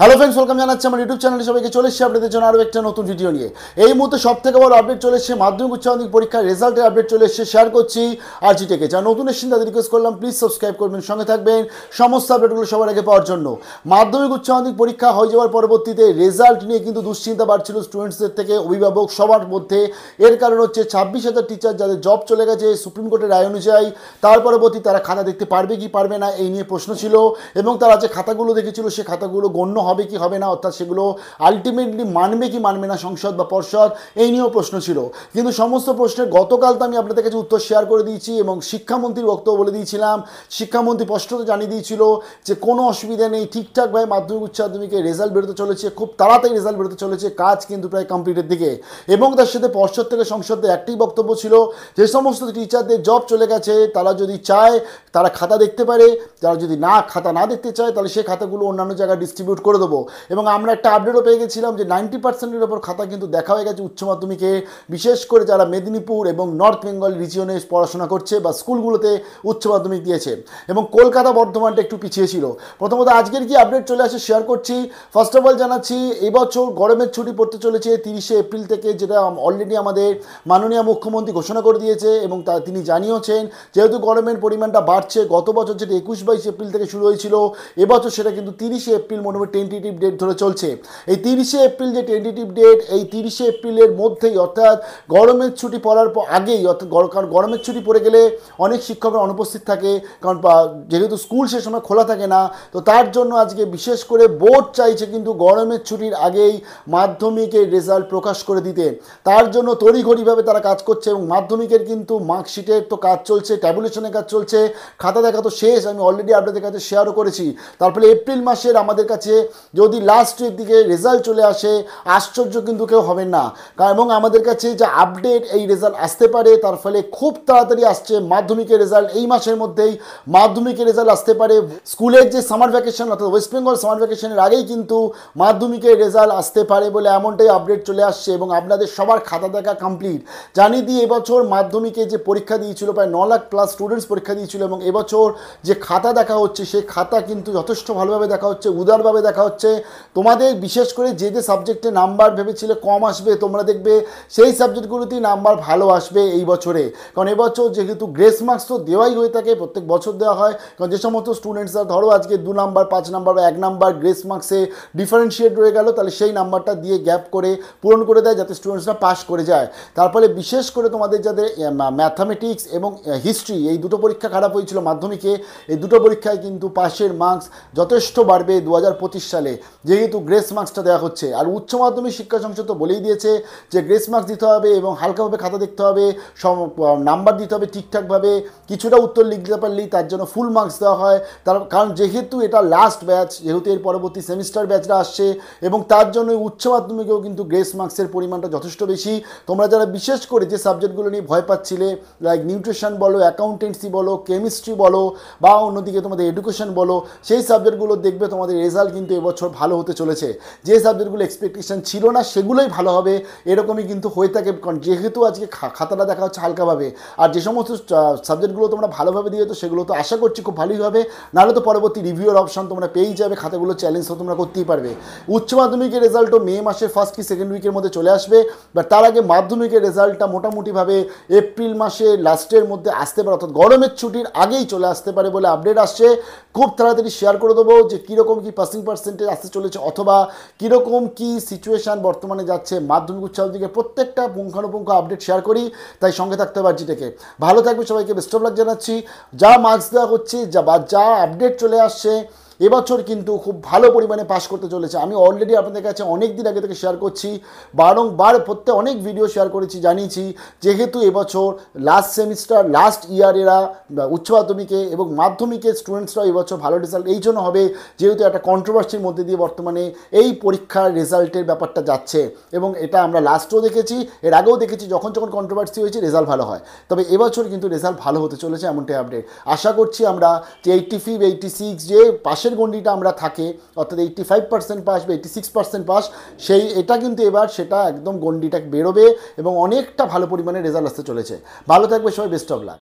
Hello friends, welcome জানাচ্ছি আমার YouTube চ্যানেলে সবাইকে। চলে এসেছি আপনাদের জন্য আরও একটা নতুন ভিডিও নিয়ে। এই মুহূর্তে সব থেকে বড় আপডেট চলে এসেছে, মাধ্যমিক উচ্চ মাধ্যমিক পরীক্ষার রেজাল্টের আপডেট চলে এসেছে। শেয়ার করছি আরজি টেকে। যারা নতুন এসেছেন তাদের রিকোয়েস্ট করলাম প্লিজ সাবস্ক্রাইব করবেন, সঙ্গে থাকবেন সমস্ত আপডেটগুলো সবার আগে পাওয়ার জন্য। মাধ্যমিক উচ্চ মাধ্যমিক পরীক্ষা হয়ে যাওয়ার পরবর্তীতে রেজাল্ট নিয়ে কিন্তু দুশ্চিন্তা বাড়ছিল স্টুডেন্টসদের থেকে, অভিভাবক সবার মধ্যে। এর কারণ হচ্ছে 26,000 টিচার যাদের জব চলে গেছে সুপ্রিম কোর্টের রায় অনুযায়ী, তার পরবর্তী তারা খাতা দেখতে পারবে কি পারবে না এই নিয়ে প্রশ্ন ছিল। এবং তারা যে খাতাগুলো দেখেছিল সে খাতাগুলো গণ্য হবে কি হবে না, অর্থাৎ সেগুলো আলটিমেটলি মানবে কি মানবে না সংসদ বা পর্ষদ, এই নিয়েও প্রশ্ন ছিল। কিন্তু সমস্ত প্রশ্নের গতকাল তো আমি আপনাদের কাছে উত্তর শেয়ার করে দিয়েছি এবং শিক্ষামন্ত্রীর বক্তব্য বলে দিয়েছিলাম। শিক্ষামন্ত্রী স্পষ্টত জানিয়ে দিয়েছিল যে কোনো অসুবিধা নেই, ঠিকঠাকভাবে মাধ্যমিক উচ্চ মাধ্যমিকের রেজাল্ট বেরোতে চলেছে, খুব তাড়াতাড়ি রেজাল্ট বেরোতে চলেছে, কাজ কিন্তু প্রায় কমপ্লিটের দিকে। এবং তার সাথে পর্ষদ থেকে সংসদে একটাই বক্তব্য ছিল, যে সমস্ত টিচারদের জব চলে গেছে তারা যদি চায় তারা খাতা দেখতে পারে, তারা যদি খাতা না দেখতে চায় তাহলে সেই খাতাগুলো অন্যান্য জায়গায় ডিস্ট্রিবিউট করে দেবো। এবং আমরা একটা আপডেটও পেয়ে গেছিলাম যে 90%-এর ওপর খাতা কিন্তু দেখা হয়ে গেছে উচ্চ মাধ্যমিকে, বিশেষ করে যারা মেদিনীপুর এবং নর্থ বেঙ্গল রিজিয়নে পড়াশোনা করছে বা স্কুলগুলোতে উচ্চ মাধ্যমিক দিয়েছে। এবং কলকাতা বর্ধমানটা একটু পিছিয়ে ছিল। প্রথমত আজকের কি আপডেট চলে আসে শেয়ার করছি। ফার্স্ট অফ অল জানাচ্ছি এবছর গরমের ছুটি পড়তে চলেছে 30শে এপ্রিল থেকে, যেটা অলরেডি আমাদের মাননীয় মুখ্যমন্ত্রী ঘোষণা করে দিয়েছে এবং তিনি জানিয়েছেন যেহেতু গরমের পরিমাণটা বাড়ছে, গত বছর যেটা 21-22 এপ্রিল থেকে শুরু হয়েছিল, এবছর সেটা কিন্তু 30শে এপ্রিল মোটামুটি টেন্টেটিভ ডেট ধরে চলছে। এই 30শে এপ্রিল যে টেন্টেটিভ ডেট, এই 30শে এপ্রিলের মধ্যেই অর্থাৎ গরমের ছুটি পড়ার আগেই, অর্থাৎ কারণ গরমের ছুটি পড়ে গেলে অনেক শিক্ষকরা অনুপস্থিত থাকে, কারণ যেহেতু স্কুল সে সময় খোলা থাকে না। তো তার জন্য আজকে বিশেষ করে বোর্ড চাইছে কিন্তু গরমের ছুটির আগেই মাধ্যমিকের রেজাল্ট প্রকাশ করে দিতে। তার জন্য তড়িঘড়িভাবে তারা কাজ করছে এবং মাধ্যমিকের কিন্তু মার্কশিটের তো কাজ চলছে, ট্যাবুলেশনের কাজ চলছে, খাতা দেখা তো শেষ, আমি অলরেডি আপনাদের কাছে শেয়ারও করেছি। তারপরে এপ্রিল মাসের আমাদের কাছে যদি লাস্টের দিকে রেজাল্ট চলে আসে আশ্চর্য কিন্তু কেউ হবেন না, এবং আমাদের কাছে যে আপডেট এই রেজাল্ট আসতে পারে, তার ফলে খুব তাড়াতাড়ি আসছে মাধ্যমিকের রেজাল্ট। এই মাসের মধ্যেই মাধ্যমিকের রেজাল্ট আসতে পারে। স্কুলের যে সামার ভ্যাকেশন অর্থাৎ ওয়েস্ট বেঙ্গল সামার ভ্যাকেশনের আগেই কিন্তু মাধ্যমিকের রেজাল্ট আসতে পারে বলে এমনটাই আপডেট চলে আসছে। এবং আপনাদের সবার খাতা দেখা কমপ্লিট জানিয়ে দিয়ে এবছর মাধ্যমিকে যে পরীক্ষা দিয়েছিল প্রায় 9 লাখ প্লাস স্টুডেন্টস পরীক্ষা দিয়েছিল, এবং এবছর যে খাতা দেখা হচ্ছে সেই খাতা কিন্তু যথেষ্ট ভালোভাবে দেখা হচ্ছে, উদারভাবে দেখা হচ্ছে। তোমাদের বিশেষ করে যে যে সাবজেক্টে নাম্বার ভেবেছিলে কম আসবে, তোমরা দেখবে সেই সাবজেক্টগুলোতেই নাম্বার ভালো আসবে এই বছরে। কারণ এবছর যেহেতু গ্রেস মার্কস তো দেওয়াই হয়ে থাকে, প্রত্যেক বছর দেওয়া হয়। কারণ যে সমস্ত স্টুডেন্টসরা ধরো আজকে 2 নাম্বার 5 নাম্বার বা 1 নাম্বার গ্রেস মার্কসে ডিফারেন্সিয়েট রয়ে গেল, তাহলে সেই নাম্বারটা দিয়ে গ্যাপ করে পূরণ করে দেয় যাতে স্টুডেন্টসরা পাস করে যায়। তারপরে বিশেষ করে তোমাদের যাদের ম্যাথামেটিক্স এবং হিস্ট্রি এই দুটো পরীক্ষা খারাপ হয়েছিল মাধ্যমিকে, এই দুটো পরীক্ষায় কিন্তু পাশের মার্কস যথেষ্ট বাড়বে 2025 সালে, যেহেতু গ্রেস মার্কসটা দেওয়া হচ্ছে। আর উচ্চ মাধ্যমিক শিক্ষা সংসদ তো বলেই দিয়েছে যে গ্রেস মার্কস দিতে হবে এবং হালকাভাবে খাতা দেখতে হবে, নাম্বার দিতে হবে ঠিকঠাকভাবে, কিছুটা উত্তর লিখতে পারলেই তার জন্য ফুল মার্কস দেওয়া হয়। কারণ যেহেতু এটা লাস্ট ব্যাচ, যেহেতু এর পরবর্তী সেমিস্টার ব্যাচটা আসছে, এবং তার জন্য উচ্চ মাধ্যমিকেও কিন্তু গ্রেস মার্কসের পরিমাণটা যথেষ্ট বেশি। তোমরা যারা বিশেষ করে যে সাবজেক্টগুলো নিয়ে ভয় পাচ্ছিলে, লাইক নিউট্রিশন বলো, অ্যাকাউন্টেন্সি বলো, কেমিস্ট্রি বলো, বা অন্যদিকে তোমাদের এডুকেশন বলো, সেই সাবজেক্টগুলো দেখবে তোমাদের রেজাল্ট কিন্তু এবছর ভালো হতে চলেছে। যে সাবজেক্টগুলো এক্সপেকটেশন ছিল না সেগুলোই ভালো হবে, এরকমই কিন্তু হয়ে থাকে। কারণ যেহেতু আজকে খাতাটা দেখা হচ্ছে হালকাভাবে, আর যে সমস্ত সাবজেক্টগুলো তোমরা ভালোভাবে দিয়ে তো সেগুলো তো আশা করছি খুব ভালোই হবে, নাহলে তো পরবর্তী রিভিউর অপশন তোমরা পেয়েই যাবে, খাতাগুলো চ্যালেঞ্জ তো তোমরা করতেই পারবে। উচ্চ মাধ্যমিকের রেজাল্টও মে মাসের ফার্স্ট কি সেকেন্ড উইকের মধ্যে চলে আসবে, বাট তার আগে মাধ্যমিকের রেজাল্টটা মোটামুটিভাবে এপ্রিল মাসে লাস্টের মধ্যে আসতে পারে, অর্থাৎ গরমের ছুটির আগেই চলে আসতে পারে বলে আপডেট আসছে। খুব তাড়াতাড়ি শেয়ার করে দেবো যে কীরকম কী পাসিং পার্সেন্টেজ আসতে চলেছে, অথবা কীরকম কী সিচুয়েশান বর্তমানে যাচ্ছে মাধ্যমিক উচ্চ মাধ্যমিকের প্রত্যেকটা পুঙ্খানুপুঙ্খ আপডেট শেয়ার করি, তাই সঙ্গে থাকতে হবে আরজি টেকে। ভালো থাকবে, সবাইকে বেস্ট অফ লাক জানাচ্ছি। যা মার্কস দেওয়া হচ্ছে যা আপডেট চলে আসছে, এবছর কিন্তু খুব ভালো পরিমাণে পাস করতে চলেছে। আমি অলরেডি আপনাদের কাছে অনেক দিন আগে থেকে শেয়ার করছি, বারংবার অনেক ভিডিও শেয়ার করেছি, জানিয়েছি যেহেতু এবছর লাস্ট সেমিস্টার লাস্ট ইয়ার এরা উচ্চ মাধ্যমিকে এবং মাধ্যমিকের স্টুডেন্টসরাও এবছর ভালো রেজাল্ট এই জন্য হবে যেহেতু একটা কন্ট্রোভার্সির মধ্যে দিয়ে বর্তমানে এই পরীক্ষার রেজাল্টের ব্যাপারটা যাচ্ছে, এবং এটা আমরা লাস্টেও দেখেছি, এর আগেও দেখেছি, যখন কন্ট্রোভার্সি হয়েছে রেজাল্ট ভালো হয়। তবে এবছর কিন্তু রেজাল্ট ভালো হতে চলেছে এমনটাই আপডেট। আশা করছি আমরা যে 85 86 যে পাশের গণ্ডিটা আমরা থাকে, অর্থাৎ 85% পাস বা 86% পাস, এটা কিন্তু এবার সেটা একদম গণ্ডিটা বেরোবে এবং অনেকটা ভালো পরিমাণে রেজাল্ট আসতে চলেছে। ভালো থাকবে সবাই, বেস্ট অফ লাক।